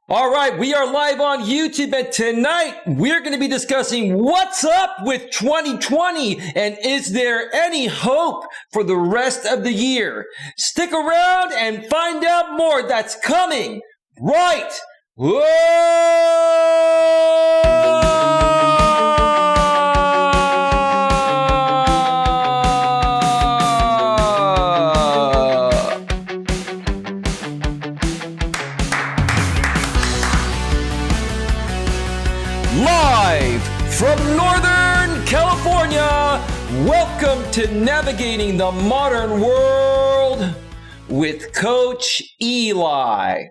All right, we are live on YouTube, and tonight we're going to be discussing what's up with 2020 and is there any hope for the rest of the year? Stick around and find out more. That's coming right. Live from Northern California, welcome to Navigating the Modern World with Coach Eli.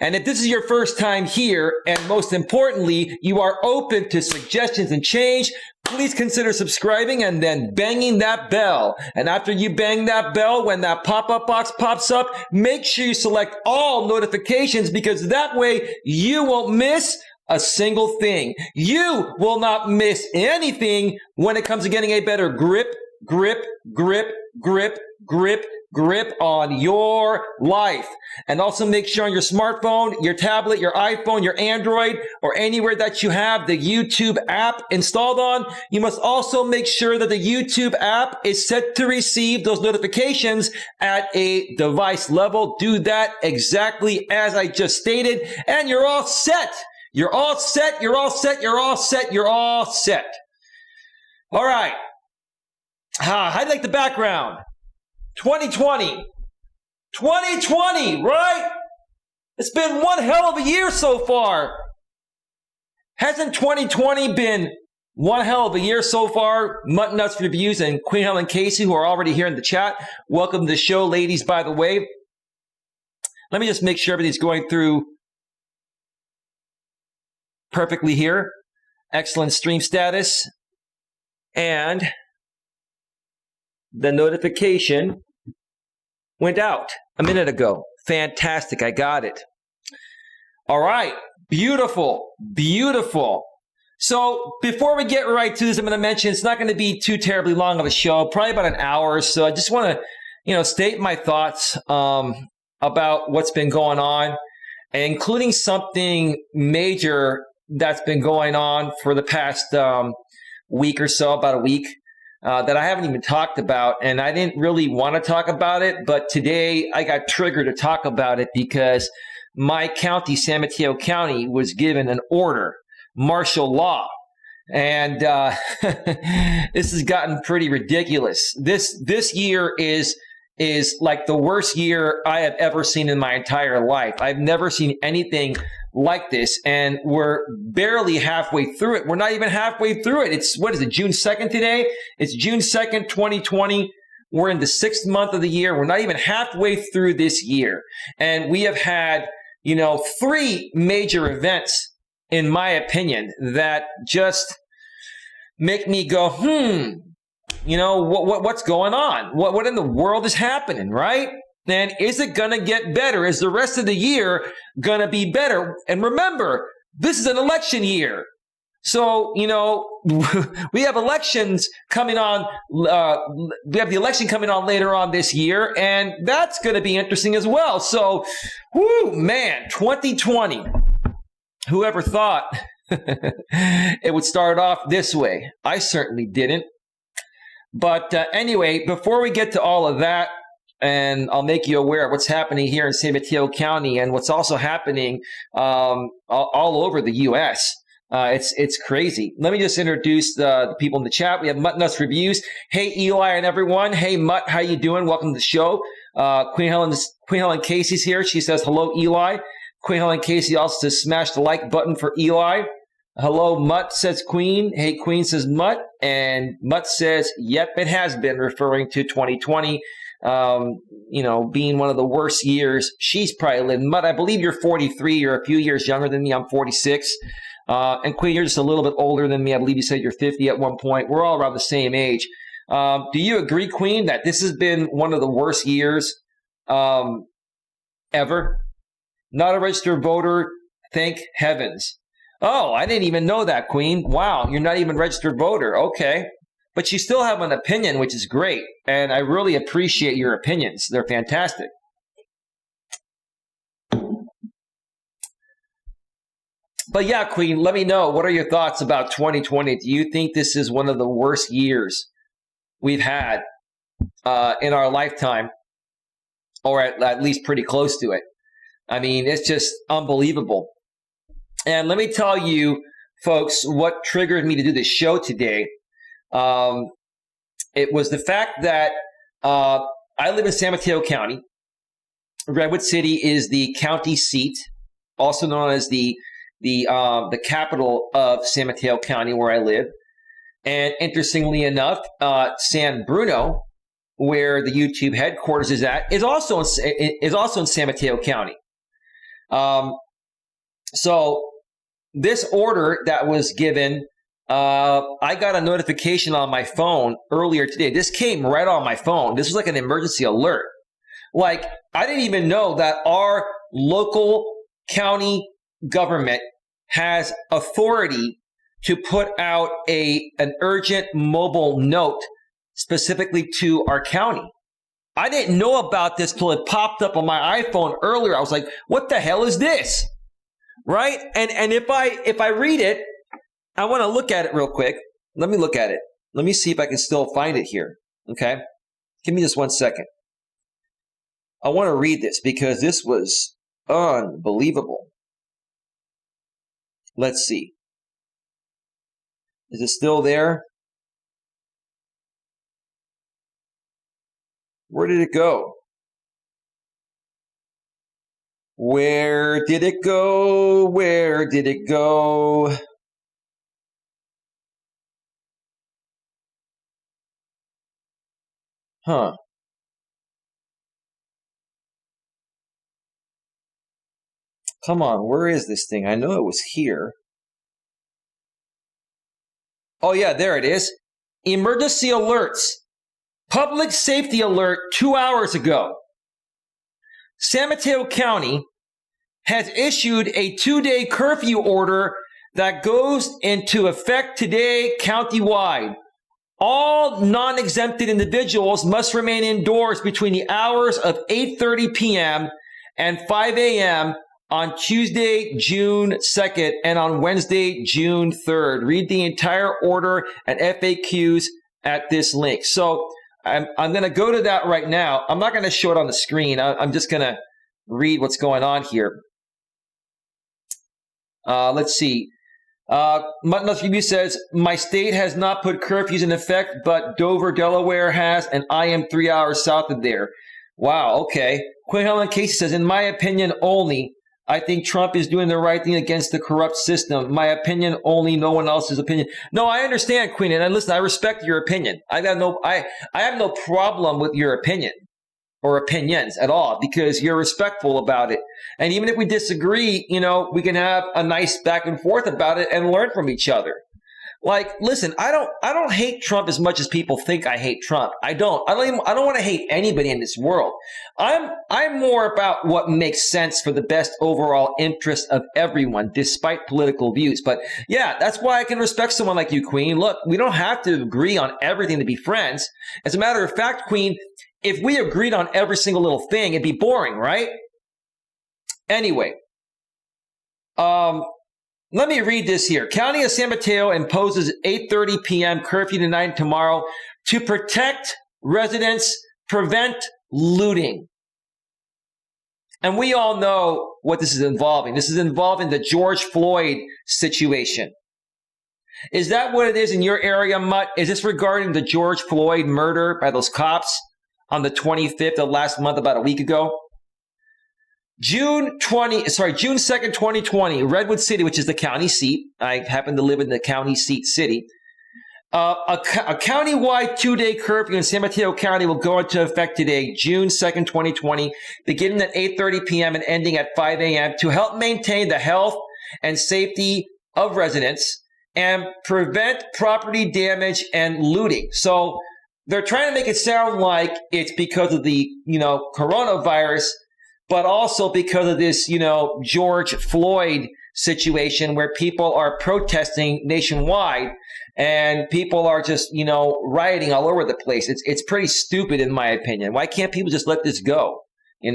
And if this is your first time here, and most importantly, you are open to suggestions and change, please consider subscribing and then banging that bell. And after you bang that bell, when that pop-up box pops up, make sure you select all notifications, because that way you won't miss a single thing. You will not miss anything when it comes to getting a better grip on your life. And also make sure on your smartphone, your tablet, your iPhone, your Android, or anywhere that you have the YouTube app installed on, you must also make sure that the YouTube app is set to receive those notifications at a device level. Do that exactly as I just stated, and you're all set. You're all set, you're all set, you're all set, you're all set. All right. I like the background. 2020. 2020, right? It's been one hell of a year so far. Hasn't 2020 been one hell of a year so far? Mutton Nuts Reviews and Queen Helen Casey, who are already here in the chat. Welcome to the show, ladies, by the way. Let me just make sure everything's going through perfectly here. Excellent stream status. And the notification went out a minute ago. Fantastic. I got it. All right. Beautiful. Beautiful. So before we get right to this, I'm going to mention it's not going to be too terribly long of a show, probably about an hour or so. I just want to, state my thoughts about what's been going on, including something major that's been going on for the past week or so, about a week, that I haven't even talked about. And I didn't really want to talk about it, but today I got triggered to talk about it because my county, San Mateo County, was given an order, martial law. And this has gotten pretty ridiculous. This year is like the worst year I have ever seen in my entire life. I've never seen anything like this, and we're barely halfway through it. We're not even halfway through it. It's, what is it, June 2nd today? It's June 2nd, 2020. We're in the 6th month of the year. We're not even halfway through this year. And we have had, 3 major events, in my opinion, that just make me go, what's going on? What in the world is happening, right? And is it going to get better? Is the rest of the year going to be better? And remember, this is an election year. So, we have elections coming on. We have the election coming on later on this year, and that's going to be interesting as well. So, 2020. Whoever thought it would start off this way? I certainly didn't. But anyway, before we get to all of that, and I'll make you aware of what's happening here in San Mateo County and what's also happening all over the U.S. It's crazy. Let me just introduce the people in the chat. We have Mutton Nuts Reviews. Hey, Eli and everyone. Hey, Mutt, how you doing? Welcome to the show. Queen Helen Casey's here. She says, hello, Eli. Queen Helen Casey also says, smash the like button for Eli. Hello, Mutt, says Queen. Hey, Queen, says Mutt. And Mutt says, yep, it has been, referring to 2020. Being one of the worst years she's probably lived. Mutt, I believe you're 43. You're a few years younger than me. I'm 46. And Queen, you're just a little bit older than me. I believe you said you're 50 at one point. We're all around the same age. Do you agree, Queen, that this has been one of the worst years ever? Not a registered voter. Thank heavens. Oh, I didn't even know that, Queen. Wow, you're not even a registered voter. Okay. But you still have an opinion, which is great. And I really appreciate your opinions. They're fantastic. But yeah, Queen, let me know. What are your thoughts about 2020? Do you think this is one of the worst years we've had in our lifetime, or at least pretty close to it? I mean, it's just unbelievable. And let me tell you, folks, what triggered me to do this show today. It was the fact that I live in San Mateo County. Redwood City is the county seat, also known as the capital of San Mateo County, where I live. And interestingly enough, San Bruno, where the YouTube headquarters is at, is also in San Mateo County. So this order that was given, I got a notification on my phone earlier today. This came right on my phone. This was like an emergency alert. Like, I didn't even know that our local county government has authority to put out an urgent mobile note specifically to our county. I didn't know about this till it popped up on my iPhone earlier. I was like, what the hell is this? Right? And if I read it, I want to look at it real quick. Let me look at it. Let me see if I can still find it here. Okay? Give me just 1 second. I want to read this because this was unbelievable. Let's see. Is it still there? Where did it go? Where did it go? Where did it go? Huh. Come on, where is this thing? I know it was here. Oh yeah, there it is. Emergency alerts. Public safety alert 2 hours ago. San Mateo County has issued a 2-day curfew order that goes into effect today countywide. All non-exempted individuals must remain indoors between the hours of 8:30 p.m. and 5 a.m. on Tuesday, June 2nd, and on Wednesday, June 3rd. Read the entire order and FAQs at this link. So I'm going to go to that right now. I'm not going to show it on the screen. I'm just going to read what's going on here. Let's see. Mutton says, my state has not put curfews in effect, but Dover, Delaware has, and I am 3 hours south of there. Wow, okay. Quinn Helen Casey says, in my opinion only, I think Trump is doing the right thing against the corrupt system. My opinion only, no one else's opinion. No, I understand, Queen, and listen, I respect your opinion. I have no problem with your opinion or opinions at all because you're respectful about it. And even if we disagree, we can have a nice back and forth about it and learn from each other. Like, listen, I don't hate Trump as much as people think I hate Trump. I don't want to hate anybody in this world. I'm more about what makes sense for the best overall interest of everyone, despite political views. But yeah, that's why I can respect someone like you, Queen. Look, we don't have to agree on everything to be friends. As a matter of fact, Queen, if we agreed on every single little thing, it'd be boring, right? Anyway, let me read this here. County of San Mateo imposes 8:30 p.m. curfew tonight and tomorrow to protect residents, prevent looting. And we all know what this is involving. This is involving the George Floyd situation. Is that what it is in your area, Mutt? Is this regarding the George Floyd murder by those cops on the 25th of last month, about a week ago? June 2nd, 2020, Redwood City, which is the county seat. I happen to live in the county seat city. A county-wide 2-day curfew in San Mateo County will go into effect today, June 2nd, 2020, beginning at 8:30 p.m. and ending at 5 a.m. to help maintain the health and safety of residents and prevent property damage and looting. So they're trying to make it sound like it's because of the, coronavirus, but also because of this, George Floyd situation where people are protesting nationwide and people are just, rioting all over the place. It's pretty stupid in my opinion. Why can't people just let this go? I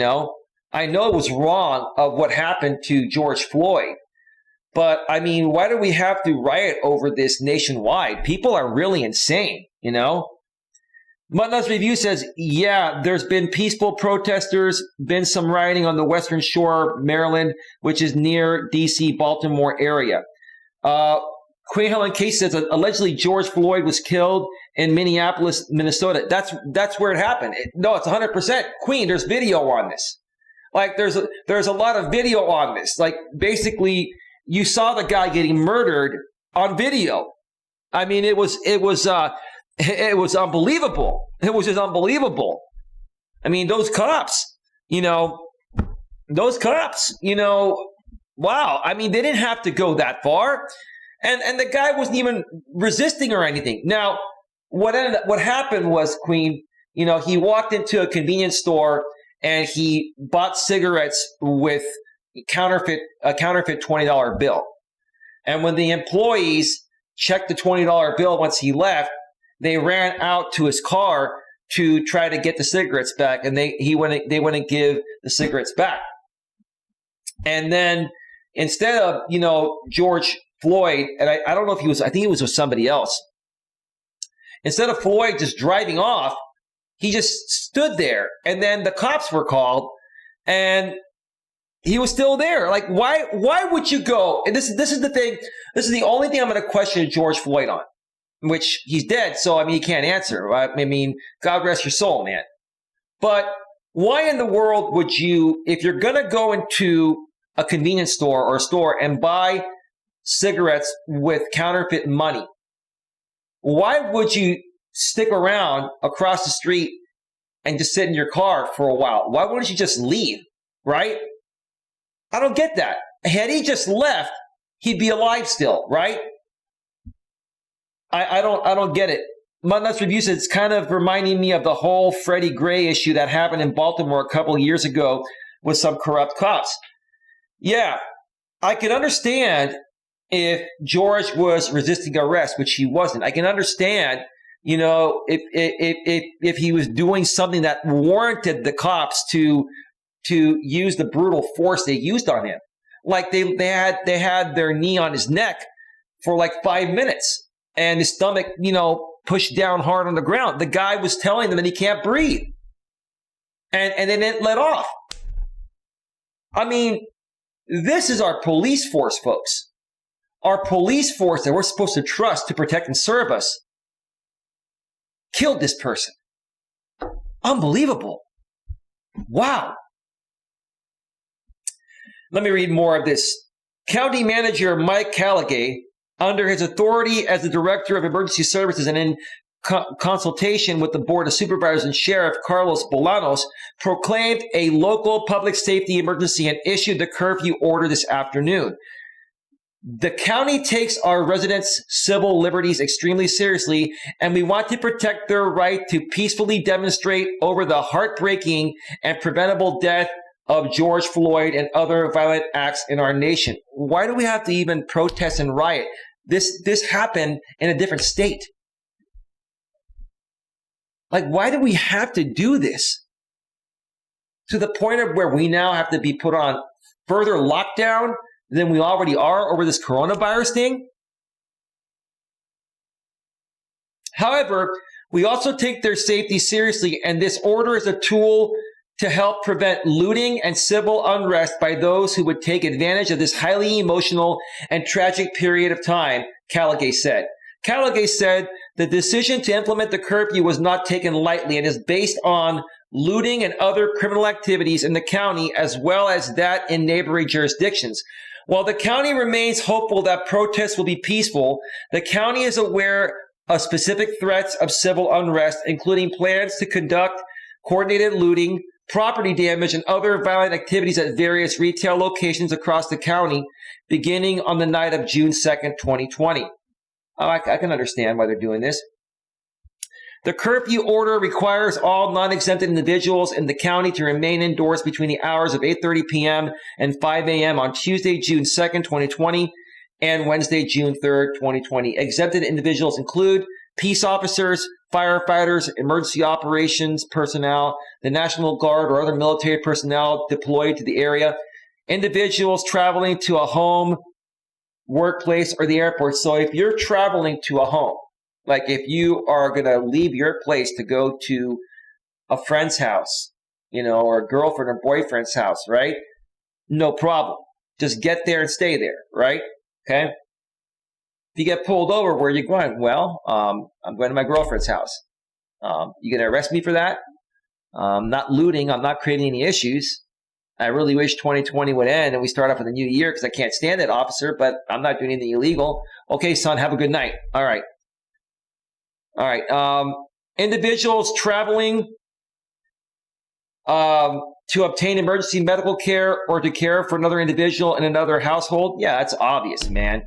know it was wrong of what happened to George Floyd, But I mean, why do we have to riot over this nationwide? People are really insane, you know? Melas Review says, yeah, there's been peaceful protesters, been some rioting on the Western Shore, Maryland, which is near D.C., Baltimore area. Queen Helen Case says, allegedly George Floyd was killed in Minneapolis, Minnesota. That's where it happened. No, it's 100%. Queen, there's video on this. Like, there's a lot of video on this. Like, basically, you saw the guy getting murdered on video. I mean, it was unbelievable. It was just unbelievable. I mean, those cops, wow. I mean, they didn't have to go that far. And the guy wasn't even resisting or anything. Now, what happened was, Queen, he walked into a convenience store and he bought cigarettes with a counterfeit $20 bill. And when the employees checked the $20 bill once he left, they ran out to his car to try to get the cigarettes back, and they wouldn't give the cigarettes back. And then instead of, George Floyd, and I don't know if I think he was with somebody else. Instead of Floyd just driving off, he just stood there, and then the cops were called, and he was still there. Like, why would you go? And this is the thing. This is the only thing I'm going to question George Floyd on, which he's dead, so I mean he can't answer. Right? I mean, God rest your soul, man. But why in the world would you, if you're going to go into a convenience store or a store and buy cigarettes with counterfeit money, why would you stick around across the street and just sit in your car for a while? Why wouldn't you just leave, right? I don't get that. Had he just left, he'd be alive still, right? I don't get it. Melas Review says it's kind of reminding me of the whole Freddie Gray issue that happened in Baltimore a couple of years ago with some corrupt cops. Yeah, I can understand if George was resisting arrest, which he wasn't. I can understand, if he was doing something that warranted the cops to use the brutal force they used on him. Like they had their knee on his neck for like 5 minutes and his stomach, pushed down hard on the ground. The guy was telling them that he can't breathe. And they didn't let off. I mean, this is our police force, folks. Our police force that we're supposed to trust to protect and serve us killed this person. Unbelievable. Wow. Let me read more of this. County Manager Mike Callagay, under his authority as the Director of Emergency Services and in consultation with the Board of Supervisors and Sheriff Carlos Bolanos, proclaimed a local public safety emergency and issued the curfew order this afternoon. The county takes our residents' civil liberties extremely seriously, and we want to protect their right to peacefully demonstrate over the heartbreaking and preventable death of George Floyd and other violent acts in our nation. Why do we have to even protest and riot? This happened in a different state. Like, why do we have to do this? To the point of where we now have to be put on further lockdown than we already are over this coronavirus thing? However, we also take their safety seriously, and this order is a tool to help prevent looting and civil unrest by those who would take advantage of this highly emotional and tragic period of time, Callagay said. Callagay said the decision to implement the curfew was not taken lightly and is based on looting and other criminal activities in the county as well as that in neighboring jurisdictions. While the county remains hopeful that protests will be peaceful, the county is aware of specific threats of civil unrest, including plans to conduct coordinated looting, property damage, and other violent activities at various retail locations across the county, beginning on the night of June 2nd, 2020. I can understand why they're doing this. The curfew order requires all non-exempt individuals in the county to remain indoors between the hours of 8:30 p.m. and 5 a.m. on Tuesday, June 2nd, 2020, and Wednesday, June 3rd, 2020. Exempted individuals include peace officers, firefighters, emergency operations personnel, the National Guard or other military personnel deployed to the area, individuals traveling to a home workplace, or the airport. So if you're traveling to a home, like if you are going to leave your place to go to a friend's house, or a girlfriend or boyfriend's house, right? No problem. Just get there and stay there, right? Okay. If you get pulled over, where are you going? Well, I'm going to my girlfriend's house. You going to arrest me for that? Not looting. I'm not creating any issues. I really wish 2020 would end and we start off with a new year because I can't stand that, officer, but I'm not doing anything illegal. Okay, son, have a good night. All right. Individuals traveling to obtain emergency medical care or to care for another individual in another household. Yeah, that's obvious, man.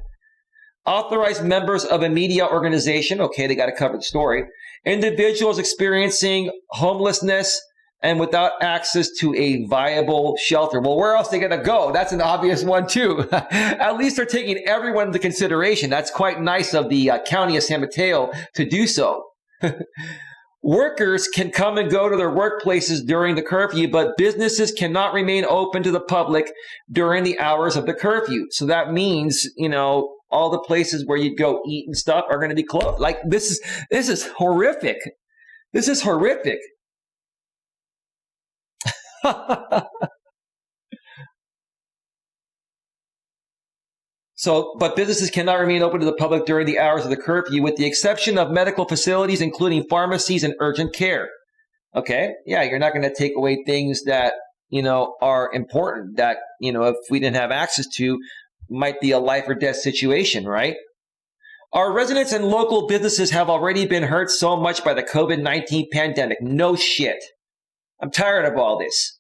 Authorized members of a media organization. Okay, they got to cover the story. Individuals experiencing homelessness and without access to a viable shelter. Well, where else are they going to go? That's an obvious one, too. At least they're taking everyone into consideration. That's quite nice of the county of San Mateo to do so. Workers can come and go to their workplaces during the curfew, but businesses cannot remain open to the public during the hours of the curfew. So that means, all the places where you go eat and stuff are going to be closed. Like, this is horrific. This is horrific. But businesses cannot remain open to the public during the hours of the curfew, with the exception of medical facilities, including pharmacies and urgent care. Okay? Yeah, you're not going to take away things that, are important, that, if we didn't have access to, might be a life or death situation, right? Our residents and local businesses have already been hurt so much by the COVID-19 pandemic. No shit. I'm tired of all this.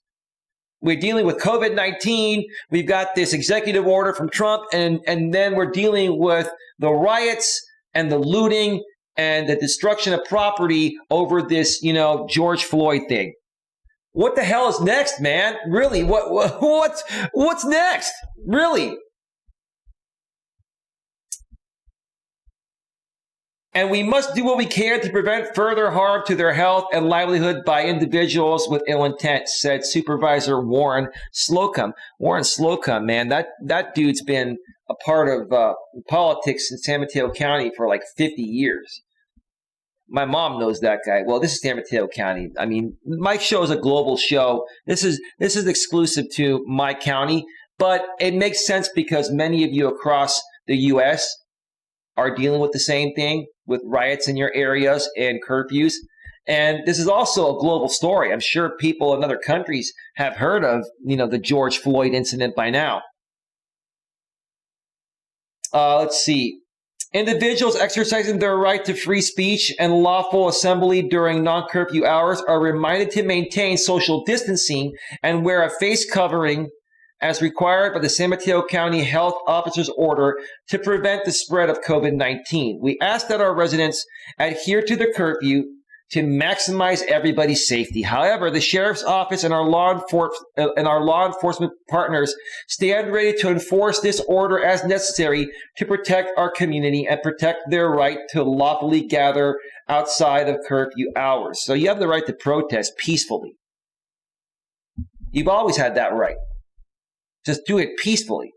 We're dealing with COVID-19. We've got this executive order from Trump, and then we're dealing with the riots and the looting and the destruction of property over this, George Floyd thing. What the hell is next, man? Really? What's next? Really? And we must do what we can to prevent further harm to their health and livelihood by individuals with ill intent, said Supervisor Warren Slocum. Warren Slocum, man, that dude's been a part of politics in San Mateo County for like 50 years. My mom knows that guy. Well, this is San Mateo County. I mean, my show is a global show. This is exclusive to my county, but it makes sense because many of you across the U.S. are dealing with the same thing, with riots in your areas and curfews. And this is also a global story. I'm sure people in other countries have heard of, the George Floyd incident by now. Let's see. Individuals exercising their right to free speech and lawful assembly during non-curfew hours are reminded to maintain social distancing and wear a face covering as required by the San Mateo County Health Officer's order to prevent the spread of COVID-19. We ask that our residents adhere to the curfew to maximize everybody's safety. However, the Sheriff's Office and our law enforcement partners stand ready to enforce this order as necessary to protect our community and protect their right to lawfully gather outside of curfew hours. So you have the right to protest peacefully. You've always had that right. Just do it peacefully,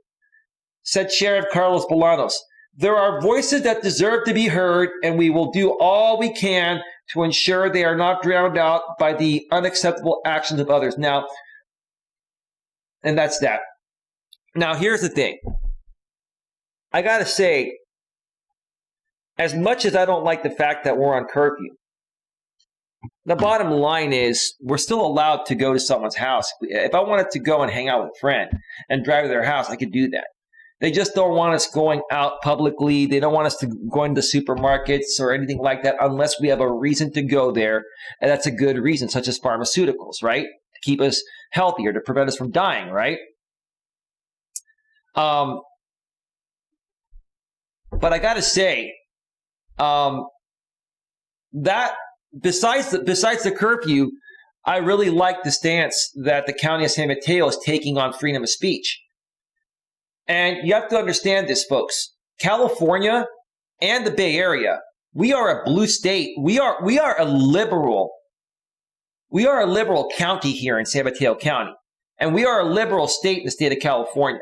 said Sheriff Carlos Bolanos. There are voices that deserve to be heard, and we will do all we can to ensure they are not drowned out by the unacceptable actions of others. Now, and that's that. Now, here's the thing. I got to say, as much as I don't like the fact that we're on curfew, the bottom line is we're still allowed to go to someone's house. If I wanted to go and hang out with a friend and drive to their house, I could do that. They just don't want us going out publicly. They don't want us to go into supermarkets or anything like that unless we have a reason to go there. And that's a good reason, such as pharmaceuticals, right? To keep us healthier, to prevent us from dying, right? But I got to say, that besides the curfew, I really like the stance that the county of San Mateo is taking on freedom of speech. And you have to understand this, folks. California and the Bay Area, we are a blue state. We are a liberal. We are a liberal county here in San Mateo County. And we are a liberal state in the state of California.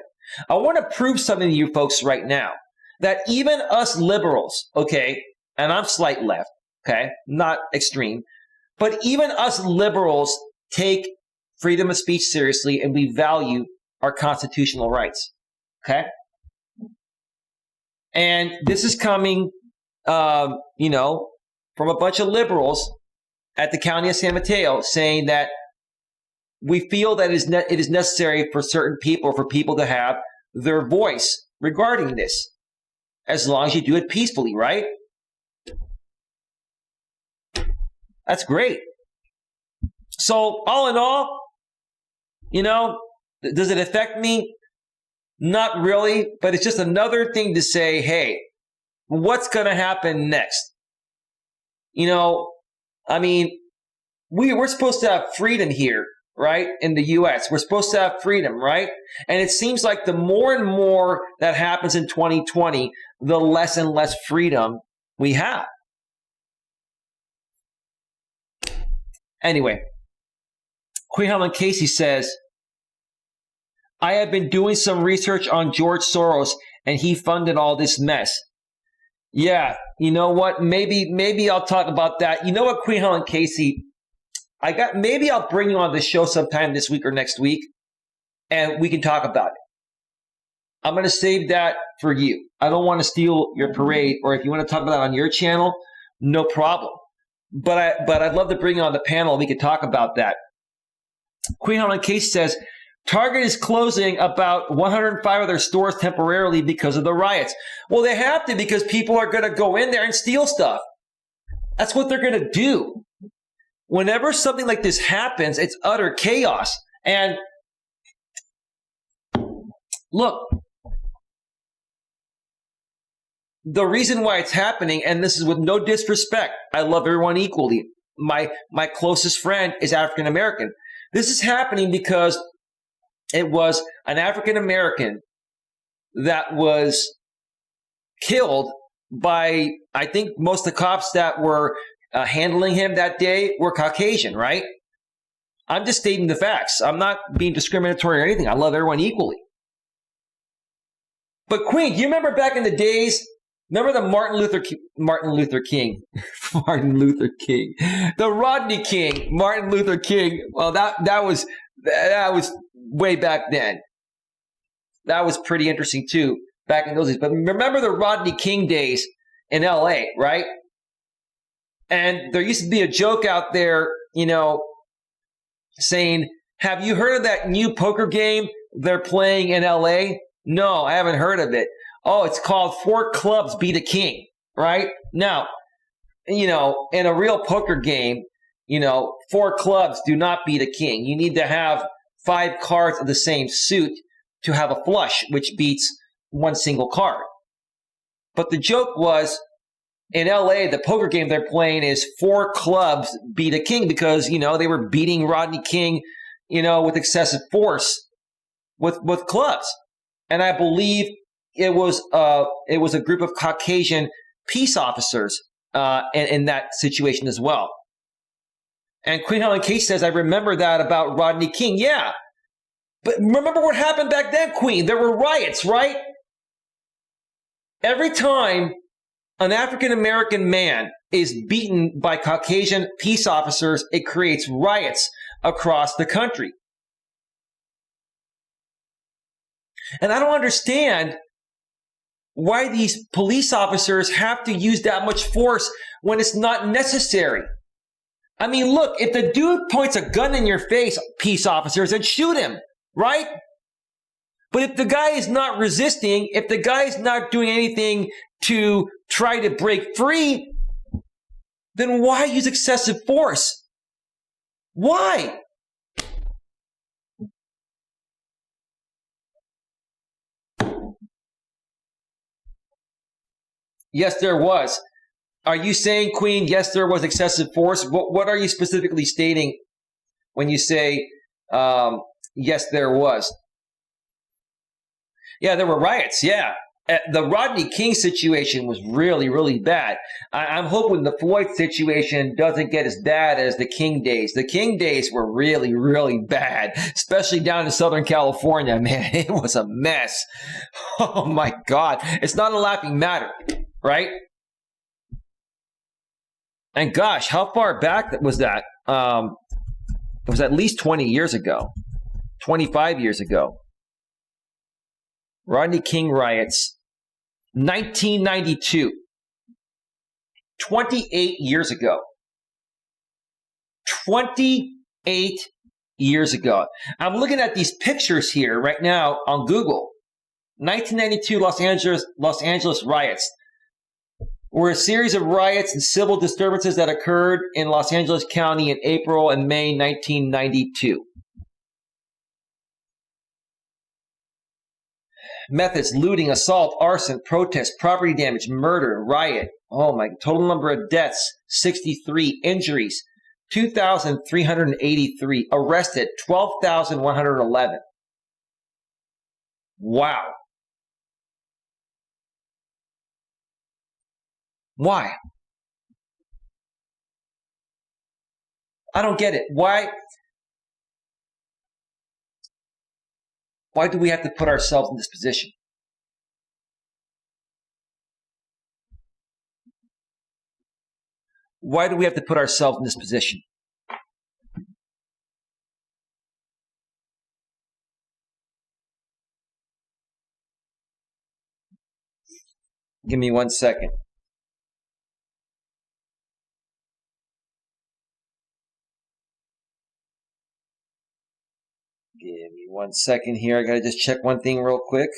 I want to prove something to you folks right now, that even us liberals, okay, and I'm slight left, okay, not extreme, but even us liberals take freedom of speech seriously, and we value our constitutional rights, okay? And this is coming, from a bunch of liberals at the county of San Mateo saying that we feel that it is necessary for certain people, for people to have their voice regarding this, as long as you do it peacefully, right? That's great. So all in all, does it affect me? Not really, but it's just another thing to say, hey, what's going to happen next? We're supposed to have freedom here, right? In the U.S. We're supposed to have freedom, right? And it seems like the more and more that happens in 2020, the less and less freedom we have. Anyway, Queen Helen Casey says, I have been doing some research on George Soros, and he funded all this mess. Yeah, you know what? Maybe I'll talk about that. You know what, Queen Helen Casey? Maybe I'll bring you on the show sometime this week or next week, and we can talk about it. I'm going to save that for you. I don't want to steal your parade, or if you want to talk about that on your channel, no problem. But I'd love to bring you on the panel. We could talk about that. Queen Helen Casey says, Target is closing about 105 of their stores temporarily because of the riots. Well, they have to, because people are going to go in there and steal stuff. That's what they're going to do. Whenever something like this happens, it's utter chaos. And look, the reason why it's happening, and this is with no disrespect, I love everyone equally. My closest friend is African American. This is happening because it was an African American that was killed by, I think most of the cops that were handling him that day were Caucasian, right? I'm just stating the facts. I'm not being discriminatory or anything. I love everyone equally. But Queen, do you remember back in the days? Remember the Martin Luther King, the Rodney King, Martin Luther King. Well, that was way back then. That was pretty interesting too, back in those days. But remember the Rodney King days in LA, right? And there used to be a joke out there, saying, have you heard of that new poker game they're playing in LA? No, I haven't heard of it. Oh, it's called 4 Clubs Beat a King, right? Now, in a real poker game, 4 clubs do not beat a king. You need to have 5 cards of the same suit to have a flush, which beats 1 single card. But the joke was, in LA, the poker game they're playing is 4 clubs beat a king, because, they were beating Rodney King, with excessive force with clubs. And I believe it was a group of Caucasian peace officers in that situation as well. And Queen Helen Casey says, I remember that about Rodney King. Yeah. But remember what happened back then, Queen? There were riots, right? Every time an African-American man is beaten by Caucasian peace officers, it creates riots across the country. And I don't understand why these police officers have to use that much force when it's not necessary. I mean, look, if the dude points a gun in your face, peace officers, then shoot him, right? But if the guy is not resisting, if the guy is not doing anything to try to break free, then why use excessive force? Why? Yes, there was. Are you saying, Queen, yes, there was excessive force? What are you specifically stating when you say, yes, there was? Yeah, there were riots, yeah. The Rodney King situation was really, really bad. I'm hoping the Floyd situation doesn't get as bad as the King days. The King days were really, really bad, especially down in Southern California, man. It was a mess. Oh, my God. It's not a laughing matter, right? And gosh, how far back was that? It was at least 20 years ago, 25 years ago. Rodney King riots, 1992, 28 years ago. 28 years ago. I'm looking at these pictures here right now on Google. 1992 Los Angeles riots were a series of riots and civil disturbances that occurred in Los Angeles County in April and May 1992. Methods: looting, assault, arson, protest, property damage, murder, riot. Oh my, total number of deaths, 63. Injuries, 2,383. Arrested, 12,111. Wow. Why? I don't get it. Why do we have to put ourselves in this position? Why do we have to put ourselves in this position? Give me 1 second. Give me 1 second here. I got to just check one thing real quick.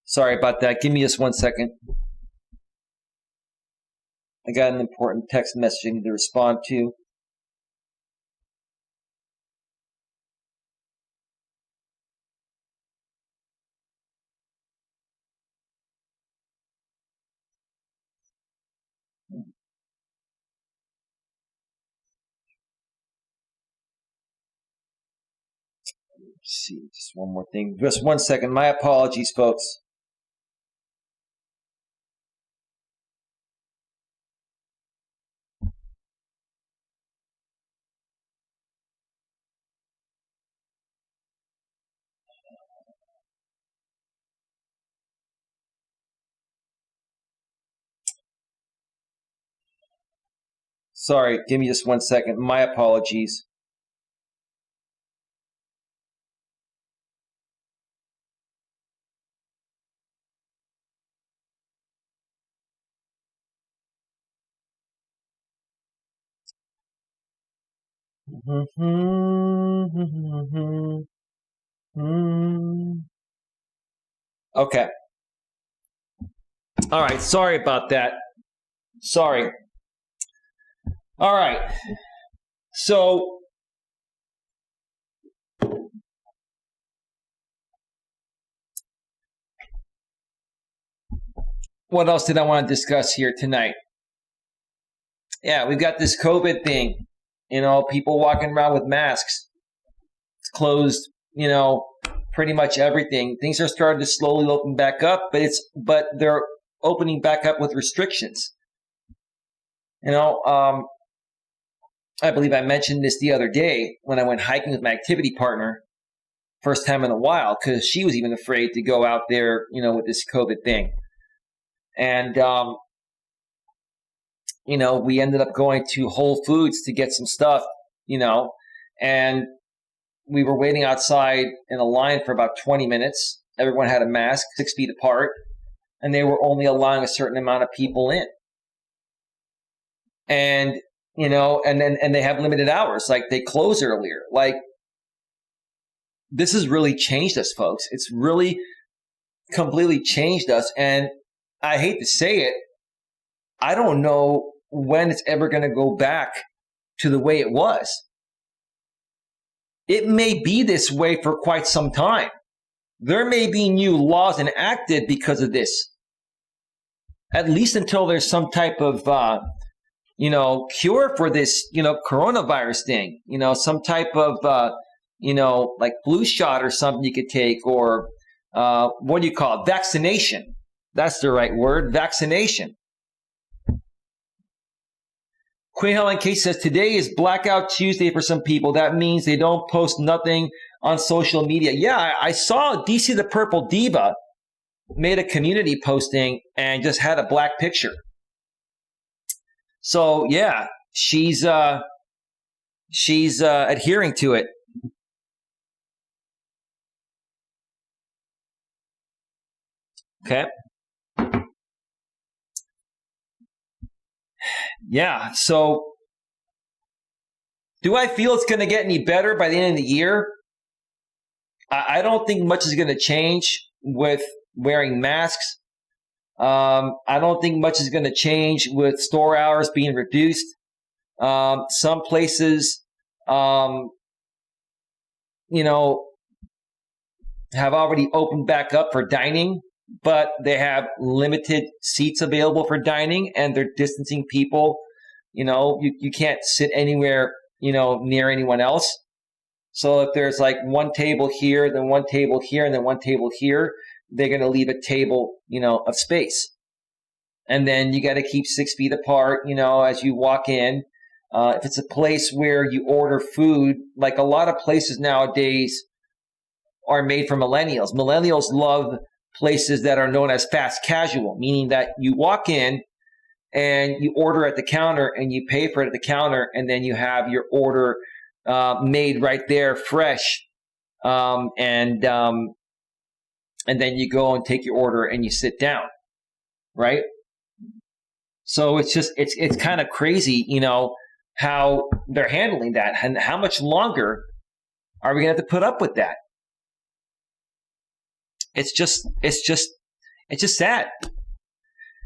Sorry about that. Give me just 1 second. I got an important text message I need to respond to. Let's see, just one more thing. Just 1 second. My apologies, folks. Sorry, give me just 1 second. My apologies. Okay. All right. Sorry about that. Sorry. All right. So what else did I want to discuss here tonight? Yeah, we've got this COVID thing. You know, people walking around with masks. It's closed, you know, pretty much everything. Things are starting to slowly open back up, but they're opening back up with restrictions. You know, I believe I mentioned this the other day when I went hiking with my activity partner, first time in a while, because she was even afraid to go out there, you know, with this COVID thing. And, you know, we ended up going to Whole Foods to get some stuff, you know, and we were waiting outside in a line for about 20 minutes. Everyone had a mask, 6 feet apart, and they were only allowing a certain amount of people in. And, you know, and they have limited hours, like they close earlier. Like, this has really changed us, folks. It's really completely changed us. And I hate to say it, I don't know when it's ever going to go back to the way it was. It may be this way for quite some time. There may be new laws enacted because of this, at least until there's some type of, you know, cure for this, you know, coronavirus thing, you know, some type of like flu shot or something you could take, or what do you call it? Vaccination. That's the right word, vaccination. Queen Helen Kate says, today is Blackout Tuesday for some people. That means they don't post nothing on social media. Yeah, I saw DC the Purple Diva made a community posting and just had a black picture. So yeah, she's adhering to it. Okay. Yeah, so do I feel it's going to get any better by the end of the year? I don't think much is going to change with wearing masks. I don't think much is going to change with store hours being reduced. Some places, have already opened back up for dining, but they have limited seats available for dining, and they're distancing people. You can't sit anywhere, near anyone else. So if there's like one table here, then one table here, and then one table here, they're going to leave a table, of space. And then you got to keep 6 feet apart, as you walk in. If it's a place where you order food, like a lot of places nowadays are made for millennials. Millennials love places that are known as fast casual, meaning that you walk in and you order at the counter and you pay for it at the counter, and then you have your order made right there, fresh, and then you go and take your order and you sit down, right? So it's kind of crazy, how they're handling that, and how much longer are we gonna have to put up with that? It's just sad.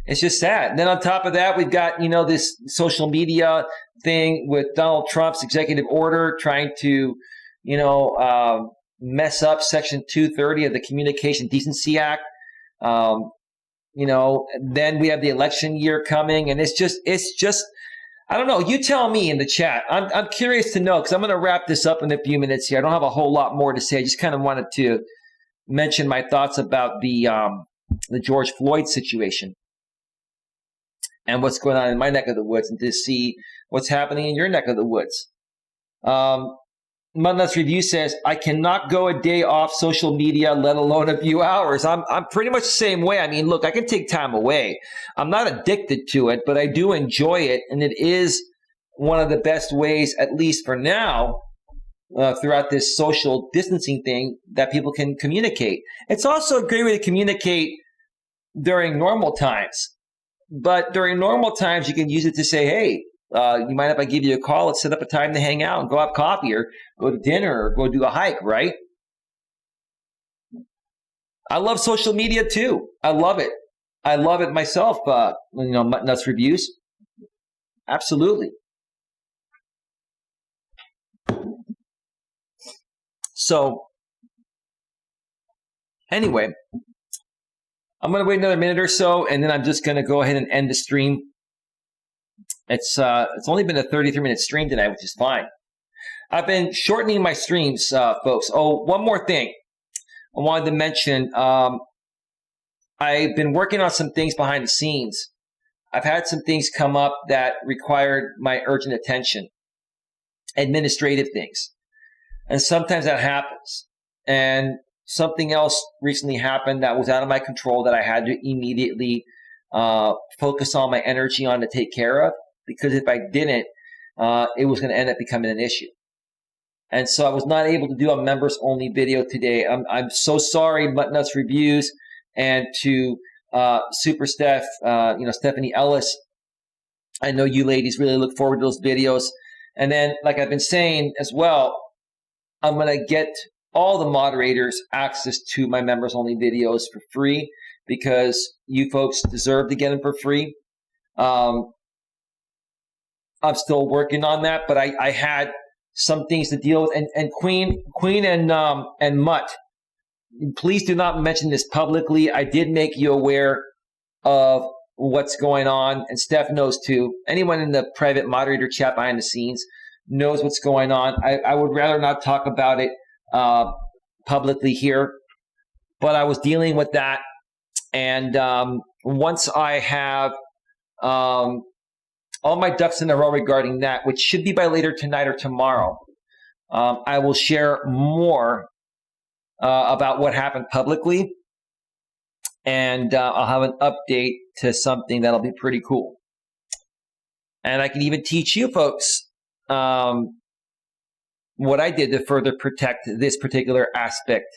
It's just sad. And then on top of that, we've got, this social media thing with Donald Trump's executive order trying to, mess up Section 230 of the Communication Decency Act. Then we have the election year coming, and it's just, I don't know. You tell me in the chat. I'm curious to know, because I'm going to wrap this up in a few minutes here. I don't have a whole lot more to say. I just kind of wanted to mention my thoughts about the George Floyd situation and what's going on in my neck of the woods, and to see what's happening in your neck of the woods. Melas Review says, I cannot go a day off social media, let alone a few hours. I'm pretty much the same way. I mean, look, I can take time away. I'm not addicted to it, but I do enjoy it. And it is one of the best ways, at least for now, throughout this social distancing thing, that people can communicate. It's also a great way to communicate during normal times. But during normal times, you can use it to say, hey, you mind if I give you a call? Let's set up a time to hang out and go have coffee, or go to dinner, or go do a hike, right? I love social media too. I love it. I love it myself, Nuts Reviews. Absolutely. So, anyway, I'm going to wait another minute or so, and then I'm just going to go ahead and end the stream. It's only been a 33-minute stream tonight, which is fine. I've been shortening my streams, folks. Oh, one more thing I wanted to mention. I've been working on some things behind the scenes. I've had some things come up that required my urgent attention, administrative things. And sometimes that happens. And something else recently happened that was out of my control that I had to immediately focus all my energy on to take care of, because if I didn't, it was going to end up becoming an issue. And so I was not able to do a members-only video today. I'm so sorry, Nuts Reviews, and to Super Steph, Stephanie Ellis. I know you ladies really look forward to those videos. And then, like I've been saying as well, I'm going to get all the moderators access to my members-only videos for free, because you folks deserve to get them for free. I'm still working on that, but I had some things to deal with. And Queen and Mutt, please do not mention this publicly. I did make you aware of what's going on, and Steph knows too. Anyone in the private moderator chat behind the scenes knows what's going on. I would rather not talk about it publicly here, but I was dealing with that. And once I have all my ducks in a row regarding that, which should be by later tonight or tomorrow, I will share more about what happened publicly. And I'll have an update to something that'll be pretty cool. And I can even teach you folks what I did to further protect this particular aspect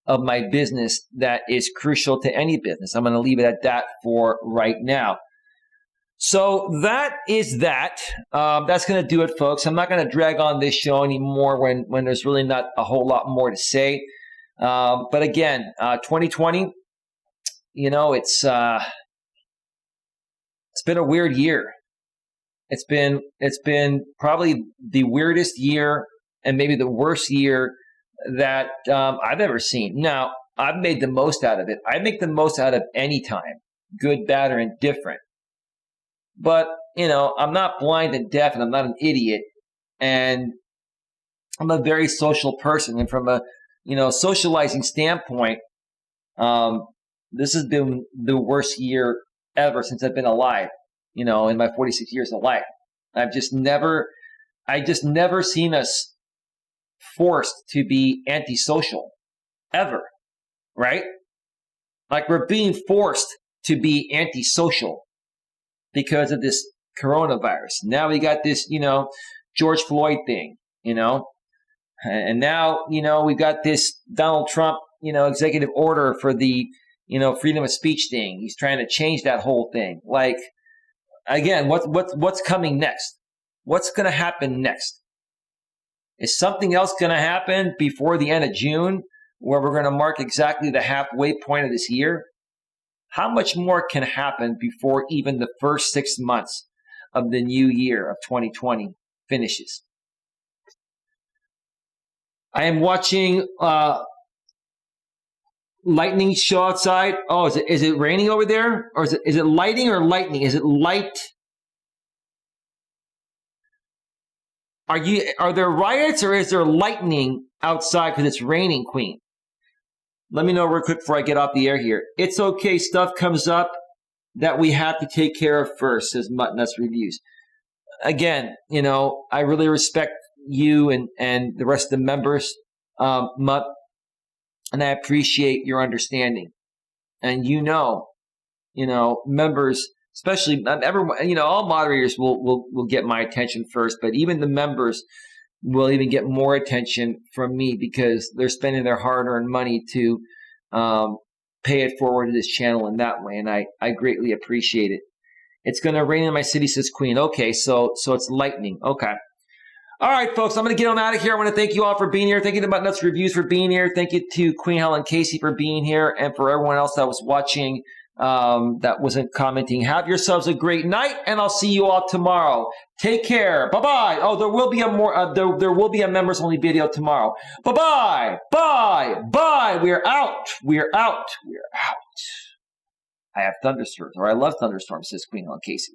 of my business that is crucial to any business. I'm going to leave it at that for right now. So that is that. That's going to do it, folks. I'm not going to drag on this show anymore when there's really not a whole lot more to say. But again, 2020, it's been a weird year. It's been probably the weirdest year and maybe the worst year that I've ever seen. Now, I've made the most out of it. I make the most out of any time, good, bad, or indifferent. But, I'm not blind and deaf, and I'm not an idiot. And I'm a very social person. And from a, socializing standpoint, this has been the worst year ever since I've been alive, in my 46 years of life. I just never seen us forced to be antisocial, ever, right? Like we're being forced to be antisocial because of this coronavirus. Now we got this, George Floyd thing, and now, we've got this Donald Trump, executive order for the, freedom of speech thing. He's trying to change that whole thing. Like, again, what's coming next? What's going to happen next? Is something else going to happen before the end of June where we're going to mark exactly the halfway point of this year? How much more can happen before even the first 6 months of the new year of 2020 finishes? I am watching lightning show outside. Oh, is it raining over there? Or is it lighting or lightning? Is it light? Are there riots or is there lightning outside because it's raining, Queen? Let me know real quick before I get off the air here. It's okay. Stuff comes up that we have to take care of first, says Mutt Nuts Reviews. Again, I really respect you and the rest of the members, Mutt, and I appreciate your understanding. And members, especially everyone, all moderators will get my attention first, but even the members will even get more attention from me because they're spending their hard-earned money to pay it forward to this channel in that way, and I greatly appreciate it. It's going to rain in my city, says Queen. Okay, so it's lightning. Okay. All right, folks, I'm going to get on out of here. I want to thank you all for being here. Thank you to Mutt Nuts Reviews for being here. Thank you to Queen Helen Casey for being here, and for everyone else that was watching that wasn't commenting. Have yourselves a great night, and I'll see you all tomorrow. Take care. Bye-bye. Oh, there will be there will be a members only video tomorrow. Bye-bye. Bye. Bye. We're out. We're out. We're out. I have thunderstorms, or I love thunderstorms, says Queen Helen Casey.